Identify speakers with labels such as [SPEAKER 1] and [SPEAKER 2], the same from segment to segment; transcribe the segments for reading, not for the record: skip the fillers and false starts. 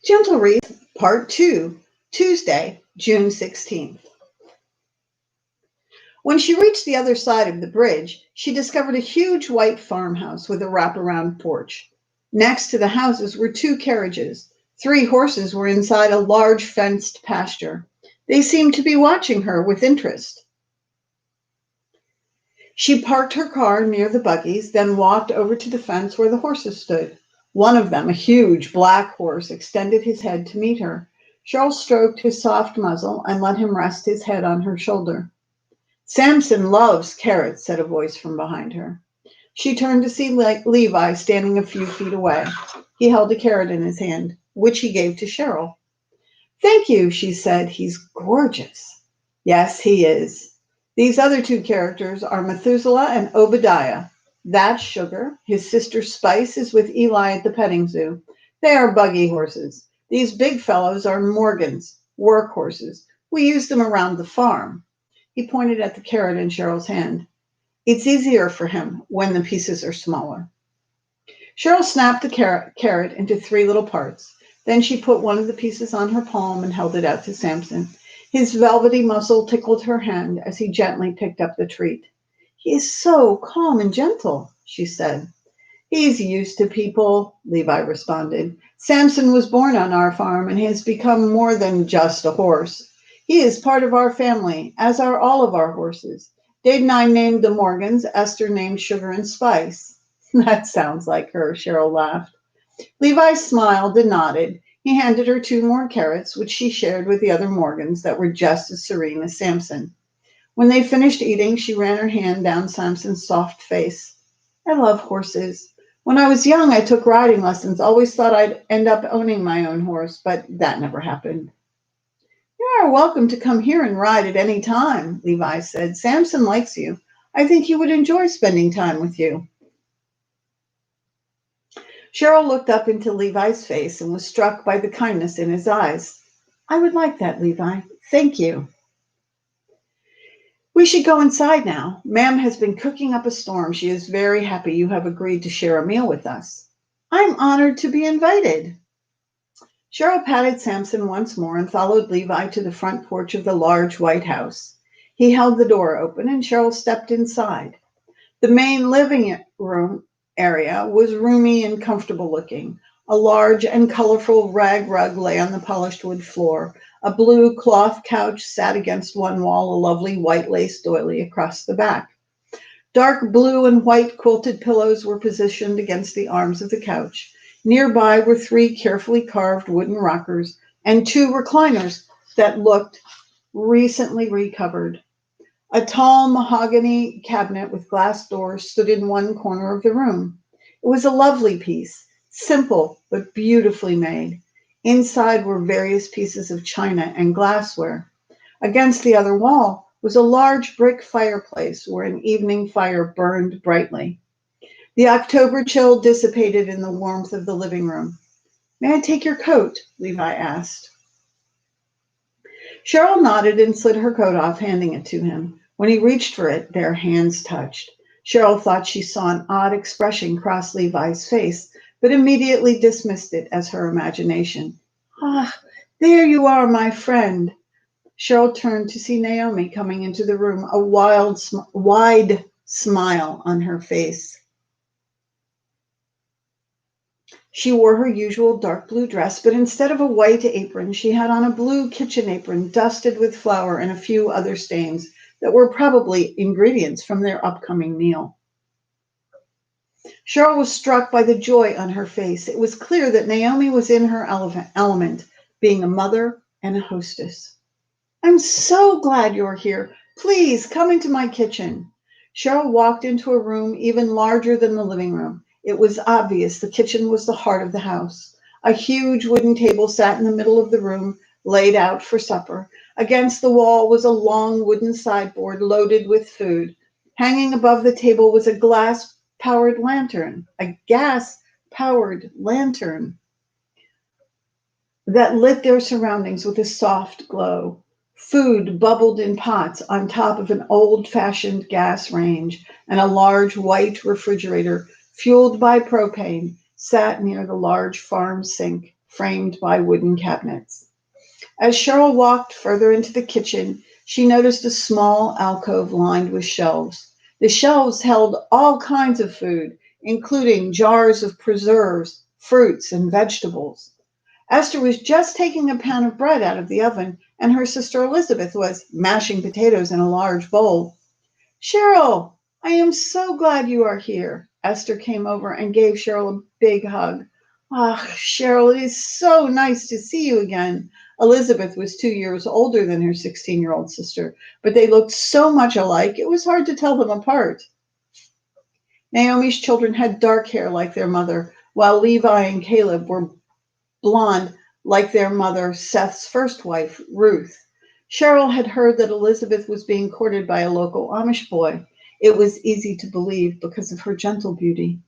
[SPEAKER 1] Gentle Wreath, Part 2, Tuesday, June 16th. When she reached the other side of the bridge, she discovered a huge white farmhouse with a wraparound porch. Next to the houses were two carriages. Three horses were inside a large fenced pasture. They seemed to be watching her with interest. She parked her car near the buggies, then walked over to the fence where the horses stood. One of them, a huge black horse, extended his head to meet her. Cheryl stroked his soft muzzle and let him rest his head on her shoulder. "Samson loves carrots," said a voice from behind her. She turned to see Levi standing a few feet away. He held a carrot in his hand, which he gave to Cheryl. "Thank you," she said. "He's gorgeous." "Yes, he is." These other two characters are Methuselah and Obadiah. That's Sugar. His sister Spice is with Eli at the petting zoo. They are buggy horses. These big fellows are Morgans, work horses. We use them around the farm. He pointed at the carrot in Cheryl's hand. It's easier for him when the pieces are smaller. Cheryl snapped the carrot into three little parts. Then she put one of the pieces on her palm and held it out to Samson. His velvety muscle tickled her hand as he gently picked up the treat. "He is so calm and gentle," she said. "He's used to people," Levi responded. "Samson was born on our farm and has become more than just a horse. He is part of our family, as are all of our horses. Dade and I named the Morgans. Esther named Sugar and Spice." "That sounds like her," Cheryl laughed. Levi smiled and nodded. He handed her two more carrots, which she shared with the other Morgans that were just as serene as Samson. When they finished eating, she ran her hand down Samson's soft face. "I love horses. When I was young, I took riding lessons. Always thought I'd end up owning my own horse, but that never happened." "You are welcome to come here and ride at any time," Levi said. "Samson likes you. I think he would enjoy spending time with you." Cheryl looked up into Levi's face and was struck by the kindness in his eyes. "I would like that, Levi. Thank you." "We should go inside now. Ma'am has been cooking up a storm. She is very happy you have agreed to share a meal with us." "I'm honored to be invited." Cheryl patted Samson once more and followed Levi to the front porch of the large white house. He held the door open and Cheryl stepped inside. The main living room area was roomy and comfortable looking. A large and colorful rag rug lay on the polished wood floor. A blue cloth couch sat against one wall, a lovely white lace doily across the back. Dark blue and white quilted pillows were positioned against the arms of the couch. Nearby were three carefully carved wooden rockers and two recliners that looked recently recovered. A tall mahogany cabinet with glass doors stood in one corner of the room. It was a lovely piece, simple but beautifully made. Inside were various pieces of china and glassware. Against the other wall was a large brick fireplace where an evening fire burned brightly. The October chill dissipated in the warmth of the living room. "May I take your coat?" Levi asked. Cheryl nodded and slid her coat off, handing it to him. When he reached for it, their hands touched. Cheryl thought she saw an odd expression cross Levi's face, but immediately dismissed it as her imagination. "Ah, there you are, my friend." Cheryl turned to see Naomi coming into the room, a wide smile on her face. She wore her usual dark blue dress, but instead of a white apron, she had on a blue kitchen apron dusted with flour and a few other stains that were probably ingredients from their upcoming meal. Cheryl was struck by the joy on her face. It was clear that Naomi was in her element, being a mother and a hostess. "I'm so glad you're here. Please come into my kitchen." Cheryl walked into a room even larger than the living room. It was obvious the kitchen was the heart of the house. A huge wooden table sat in the middle of the room, laid out for supper. Against the wall was a long wooden sideboard loaded with food. Hanging above the table was a gas-powered lantern that lit their surroundings with a soft glow. Food bubbled in pots on top of an old-fashioned gas range, and a large white refrigerator, fueled by propane, sat near the large farm sink, framed by wooden cabinets. As Cheryl walked further into the kitchen, she noticed a small alcove lined with shelves. The shelves held all kinds of food, including jars of preserves, fruits, and vegetables. Esther was just taking a pound of bread out of the oven, and her sister Elizabeth was mashing potatoes in a large bowl. Cheryl, I am so glad you are here. Esther came over and gave Cheryl a big hug. Ah, Cheryl, it is so nice to see you again. Elizabeth was 2 years older than her 16-year-old sister, but they looked so much alike, it was hard to tell them apart. Naomi's children had dark hair like their mother, while Levi and Caleb were blonde like their mother, Seth's first wife, Ruth. Cheryl had heard that Elizabeth was being courted by a local Amish boy. It was easy to believe because of her gentle beauty.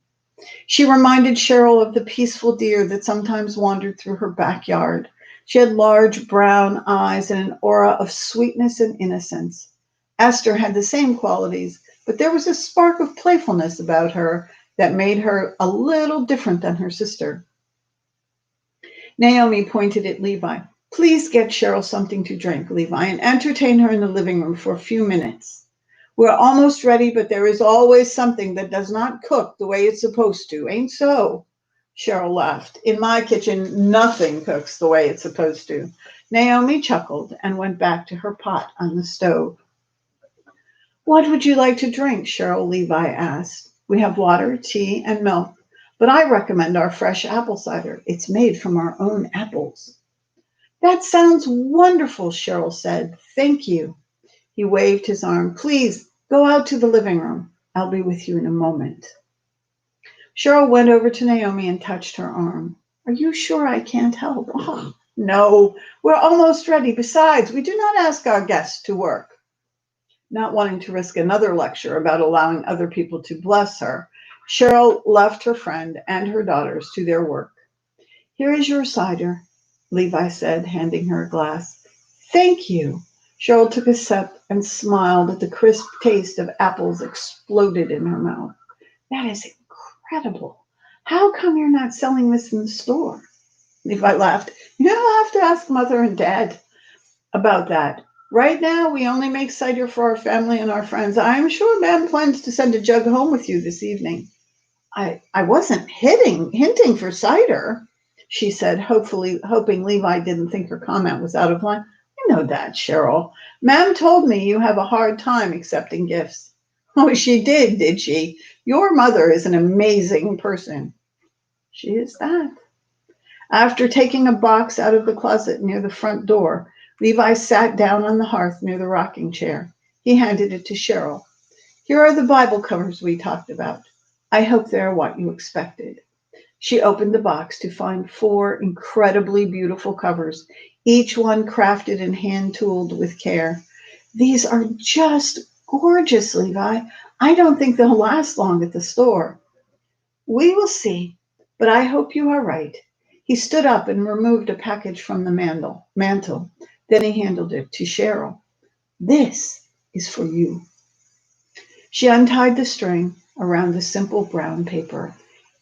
[SPEAKER 1] She reminded Cheryl of the peaceful deer that sometimes wandered through her backyard. She had large brown eyes and an aura of sweetness and innocence. Esther had the same qualities, but there was a spark of playfulness about her that made her a little different than her sister. Naomi pointed at Levi. Please get Cheryl something to drink, Levi, and entertain her in the living room for a few minutes. We're almost ready, but there is always something that does not cook the way it's supposed to, ain't so? Cheryl laughed. In my kitchen, nothing cooks the way it's supposed to. Naomi chuckled and went back to her pot on the stove. What would you like to drink? Cheryl Levi asked. We have water, tea, and milk, but I recommend our fresh apple cider. It's made from our own apples. That sounds wonderful, Cheryl said. Thank you. He waved his arm. Please go out to the living room. I'll be with you in a moment. Cheryl went over to Naomi and touched her arm. Are you sure I can't help? Oh, no, we're almost ready. Besides, we do not ask our guests to work. Not wanting to risk another lecture about allowing other people to bless her, Cheryl left her friend and her daughters to their work. Here is your cider, Levi said, handing her a glass. Thank you. Cheryl took a sip and smiled at the crisp taste of apples exploded in her mouth. That is incredible. How come you're not selling this in the store? Levi laughed. You'll have to ask Mother and Dad about that. Right now, we only make cider for our family and our friends. I'm sure Ma'am plans to send a jug home with you this evening. I wasn't hinting for cider, she said, hoping Levi didn't think her comment was out of line. I know that, Cheryl. Ma'am told me you have a hard time accepting gifts. Oh, she did she? Your mother is an amazing person. She is that. After taking a box out of the closet near the front door, Levi sat down on the hearth near the rocking chair. He handed it to Cheryl. Here are the Bible covers we talked about. I hope they're what you expected. She opened the box to find 4 incredibly beautiful covers, each one crafted and hand-tooled with care. These are just gorgeous, Levi. I don't think they'll last long at the store. We will see, but I hope you are right. He stood up and removed a package from the mantle. Then he handed it to Cheryl. This is for you. She untied the string around the simple brown paper.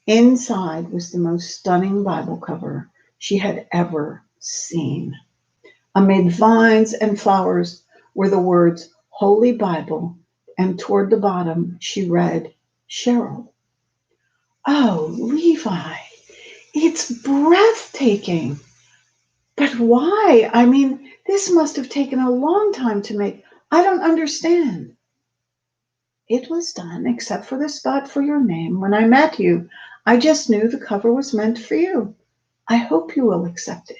[SPEAKER 1] Inside was the most stunning Bible cover she had ever seen. Amid vines and flowers were the words Holy Bible, and toward the bottom she read, Cheryl. Oh, Levi, it's breathtaking. But why? I mean, this must have taken a long time to make. I don't understand. It was done, except for the spot for your name. When I met you, I just knew the cover was meant for you. I hope you will accept it.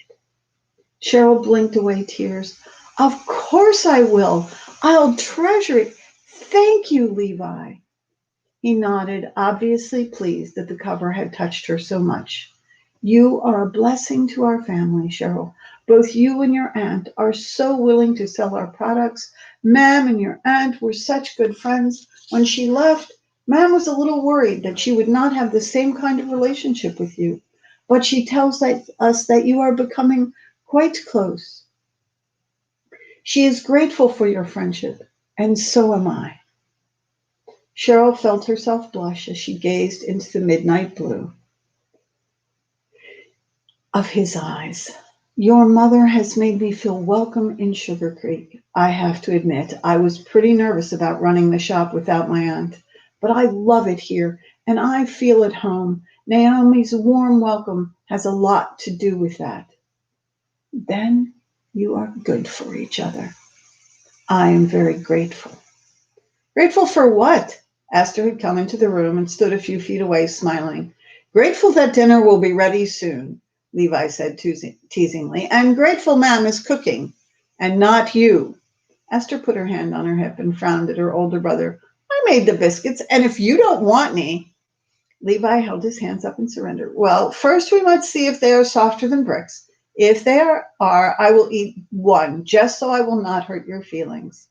[SPEAKER 1] Cheryl blinked away tears. Of course I will. I'll treasure it. Thank you, Levi. He nodded, obviously pleased that the cover had touched her so much. You are a blessing to our family, Cheryl. Both you and your aunt are so willing to sell our products. Ma'am and your aunt were such good friends. When she left, Ma'am was a little worried that she would not have the same kind of relationship with you. But she tells us that you are becoming quite close. She is grateful for your friendship, and so am I. Cheryl felt herself blush as she gazed into the midnight blue. of his eyes. Your mother has made me feel welcome in Sugar Creek. I have to admit, I was pretty nervous about running the shop without my aunt, but I love it here and I feel at home. Naomi's warm welcome has a lot to do with that. Then you are good for each other. I am very grateful. Grateful for what? Esther had come into the room and stood a few feet away, smiling. Grateful that dinner will be ready soon, Levi said teasingly. I'm grateful Ma'am is cooking, and not you. Esther put her hand on her hip and frowned at her older brother. I made the biscuits, and if you don't want any. Levi held his hands up in surrender. Well, first we must see if they are softer than bricks. If they are, I will eat one, just so I will not hurt your feelings.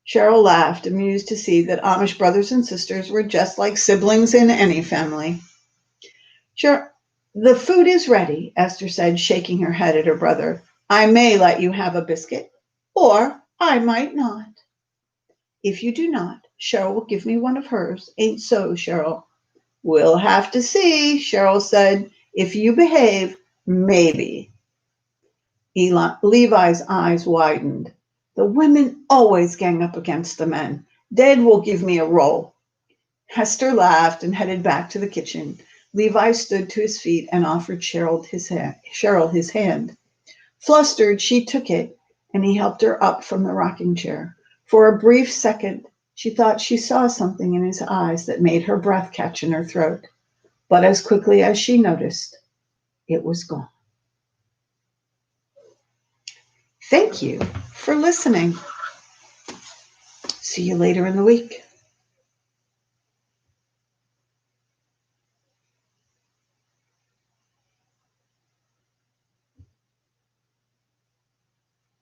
[SPEAKER 1] Cheryl laughed, amused to see that Amish brothers and sisters were just like siblings in any family. Sure, the food is ready, Esther said, shaking her head at her brother. I may let you have a biscuit, or I might not. If you do not, Cheryl will give me one of hers. Ain't so, Cheryl? We'll have to see, Cheryl said. If you behave, maybe. Levi's eyes widened. The women always gang up against the men. Dad will give me a roll. Hester laughed and headed back to the kitchen. Levi stood to his feet and offered Cheryl his hand. Flustered, she took it, and he helped her up from the rocking chair. For a brief second, she thought she saw something in his eyes that made her breath catch in her throat. But as quickly as she noticed, it was gone. Thank you for listening. See you later in the week.